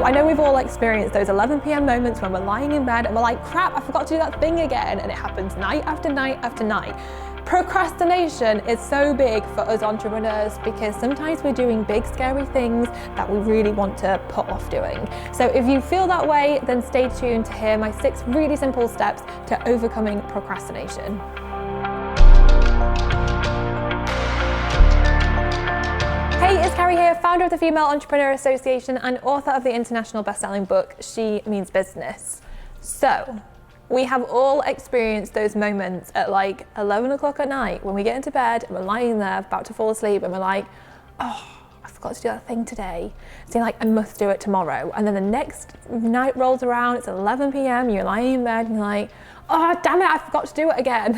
So I know we've all experienced those 11 p.m. moments when we're lying in bed and we're like, crap, I forgot to do that thing again. And it happens night after night after night. Procrastination is so big for us entrepreneurs because sometimes we're doing big, scary things that we really want to put off doing. So if you feel that way, then stay tuned to hear my 6 really simple steps to overcoming procrastination. Hey, it's Carrie here, founder of the Female Entrepreneur Association and author of the international best-selling book, She Means Business. So, we have all experienced those moments at like 11 o'clock at night when we get into bed and we're lying there about to fall asleep and we're like, oh, I forgot to do that thing today. So you're like, I must do it tomorrow. And then the next night rolls around, it's 11 p.m, you're lying in bed and you're like, oh, damn it, I forgot to do it again.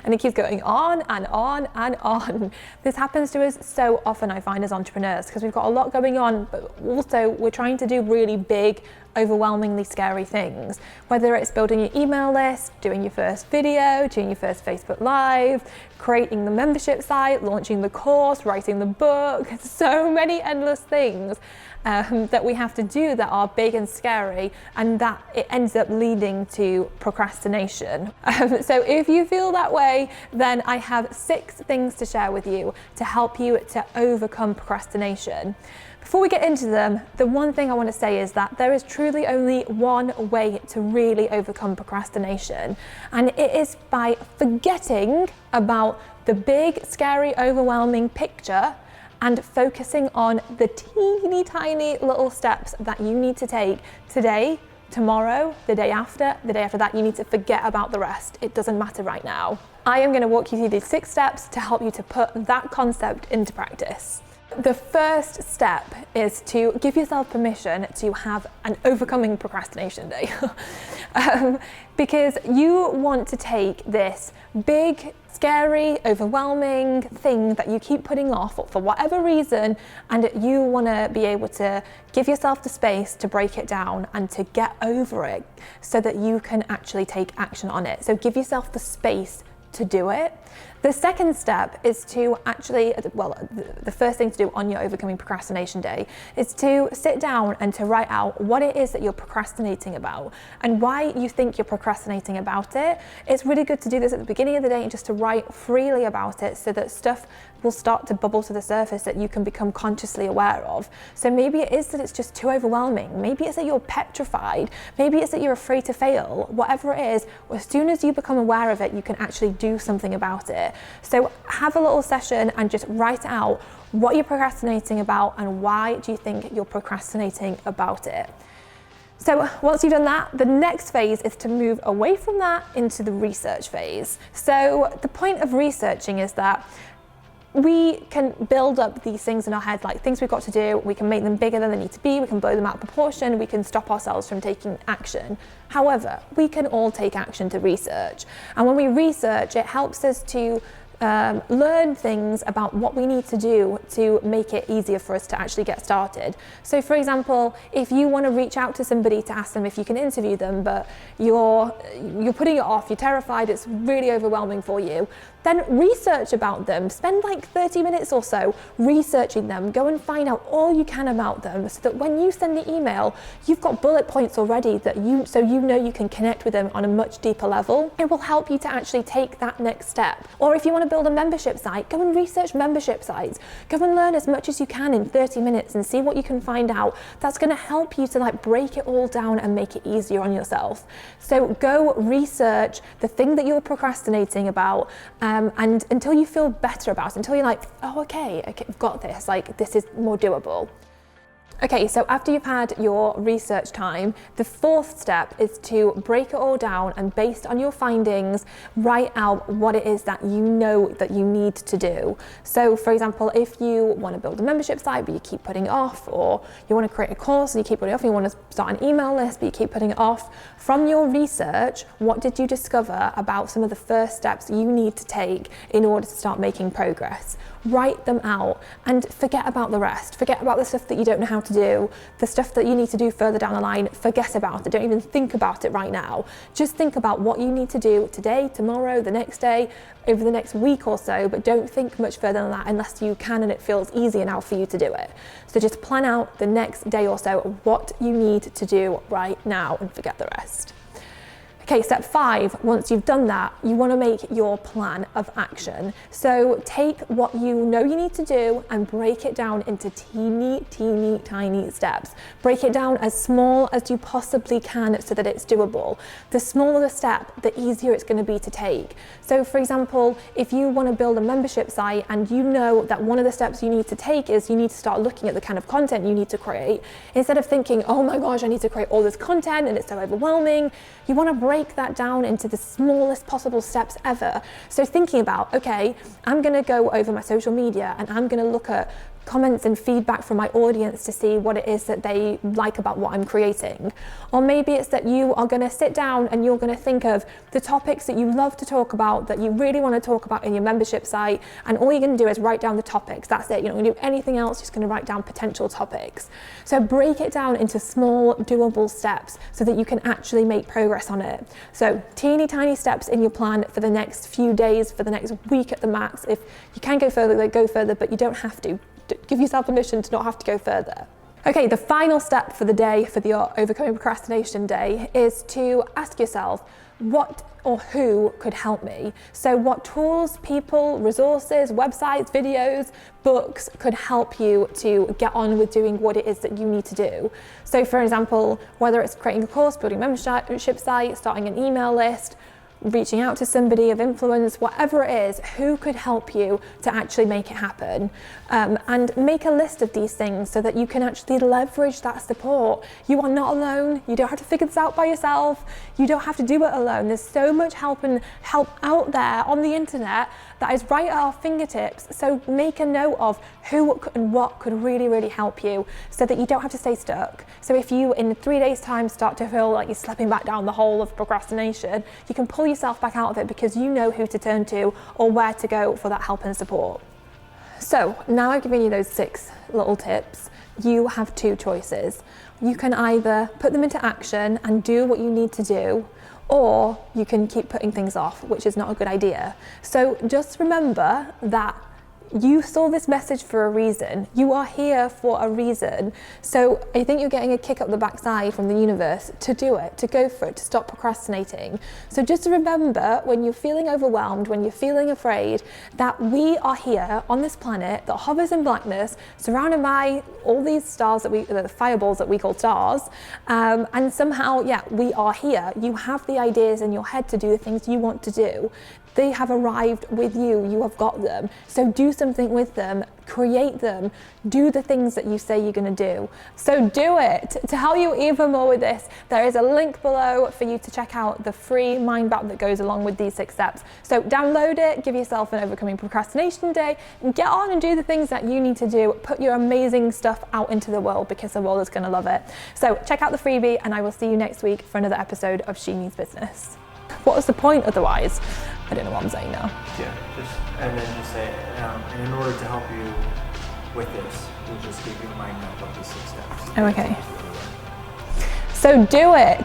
And it keeps going on and on and on. This happens to us so often, I find, as entrepreneurs, because we've got a lot going on, but also we're trying to do really big, overwhelmingly scary things. Whether it's building your email list, doing your first video, doing your first Facebook Live, creating the membership site, launching the course, writing the book, so many endless things. That we have to do that are big and scary, and that it ends up leading to procrastination. So if you feel that way, then I have 6 things to share with you to help you to overcome procrastination. Before we get into them, the one thing I want to say is that there is truly only one way to really overcome procrastination, and it is by forgetting about the big, scary, overwhelming picture and focusing on the teeny tiny little steps that you need to take today, tomorrow, the day after that. You need to forget about the rest. It doesn't matter right now. I am going to walk you through these 6 steps to help you to put that concept into practice. The first step is to give yourself permission to have an overcoming procrastination day. Because you want to take this big, scary, overwhelming thing that you keep putting off for whatever reason, and you want to be able to give yourself the space to break it down and to get over it so that you can actually take action on it. So give yourself the space to do it. The second step is to actually, the first thing to do on your overcoming procrastination day is to sit down and to write out what it is that you're procrastinating about and why you think you're procrastinating about it. It's really good to do this at the beginning of the day and just to write freely about it so that stuff will start to bubble to the surface that you can become consciously aware of. So maybe it is that it's just too overwhelming. Maybe it's that you're petrified. Maybe it's that you're afraid to fail. Whatever it is, as soon as you become aware of it, you can actually do something about it. So have a little session and just write out what you're procrastinating about and why do you think you're procrastinating about it. So once you've done that, the next phase is to move away from that into the research phase. So the point of researching is that we can build up these things in our head, like things we've got to do, we can make them bigger than they need to be, we can blow them out of proportion, we can stop ourselves from taking action. However, we can all take action to research. And when we research, it helps us to learn things about what we need to do to make it easier for us to actually get started. So for example, if you want to reach out to somebody to ask them if you can interview them, but you're putting it off, you're terrified, it's really overwhelming for you, then research about them. Spend like 30 minutes or so researching them. Go and find out all you can about them so that when you send the email, you've got bullet points already that you know you can connect with them on a much deeper level. It will help you to actually take that next step. Or if you want to build a membership site, go and research membership sites. Go and learn as much as you can in 30 minutes and see what you can find out. That's going to help you to like break it all down and make it easier on yourself. So go research the thing that you're procrastinating about, and until you feel better about it, until you're like, oh, okay, I've got this, like this is more doable. Okay, so after you've had your research time, the 4th step is to break it all down and based on your findings, write out what it is that you know that you need to do. So for example, if you want to build a membership site but you keep putting it off, or you want to create a course and you keep putting it off, you want to start an email list but you keep putting it off, from your research, what did you discover about some of the first steps you need to take in order to start making progress? Write them out and forget about the rest. Forget about the stuff that you don't know how to do. The stuff that you need to do further down the line, forget about it. Don't even think about it right now. Just think about what you need to do today, tomorrow, the next day, over the next week or so, but don't think much further than that unless you can and it feels easier now for you to do it. So just plan out the next day or so what you need to do right now and forget the rest. Okay, step 5, once you've done that, you want to make your plan of action. So take what you know you need to do and break it down into teeny, tiny steps. Break it down as small as you possibly can so that it's doable. The smaller the step, the easier it's going to be to take. So for example, if you want to build a membership site and you know that one of the steps you need to take is you need to start looking at the kind of content you need to create, instead of thinking, oh my gosh, I need to create all this content and it's so overwhelming, you want to break that down into the smallest possible steps ever. So thinking about, okay, I'm going to go over my social media and I'm going to look at comments and feedback from my audience to see what it is that they like about what I'm creating. Or maybe it's that you are going to sit down and you're going to think of the topics that you love to talk about, that you really want to talk about in your membership site, and all you're going to do is write down the topics. That's it. You're not going to do anything else, you're just going to write down potential topics. So break it down into small, doable steps so that you can actually make progress on it. So teeny tiny steps in your plan for the next few days, for the next week at the max. If you can go further, but you don't have to. Give yourself permission to not have to go further. Okay, the final step for the day, for the Overcoming Procrastination Day, is to ask yourself, what or who could help me? So what tools, people, resources, websites, videos, books could help you to get on with doing what it is that you need to do? So for example, whether it's creating a course, building a membership site, starting an email list, reaching out to somebody of influence, whatever it is, who could help you to actually make it happen? And make a list of these things so that you can actually leverage that support. You are not alone. You don't have to figure this out by yourself. You don't have to do it alone. There's so much help out there on the internet that is right at our fingertips. So make a note of who and what could really, really help you so that you don't have to stay stuck. So if you, in 3 days' time, start to feel like you're slipping back down the hole of procrastination, you can pull yourself back out of it because you know who to turn to or where to go for that help and support. So now I've given you those 6 little tips. You have 2 choices. You can either put them into action and do what you need to do, or you can keep putting things off, which is not a good idea. So just remember that you saw this message for a reason. You are here for a reason. So I think you're getting a kick up the backside from the universe to do it, to go for it, to stop procrastinating. So just remember, when you're feeling overwhelmed, when you're feeling afraid, that we are here on this planet that hovers in blackness, surrounded by all these stars the fireballs that we call stars, and somehow, yeah, we are here. You have the ideas in your head to do the things you want to do. They have arrived with you, you have got them. So do something with them, create them, do the things that you say you're gonna do. So do it. To help you even more with this, there is a link below for you to check out the free mind map that goes along with these 6 steps. So download it, give yourself an Overcoming Procrastination Day, and get on and do the things that you need to do. Put your amazing stuff out into the world because the world is gonna love it. So check out the freebie and I will see you next week for another episode of She Means Business. What was the point otherwise? I don't know what I'm saying now. Yeah, and then just say, and in order to help you with this, we'll just give you a mind map of the 6 steps. Oh, okay. So do it.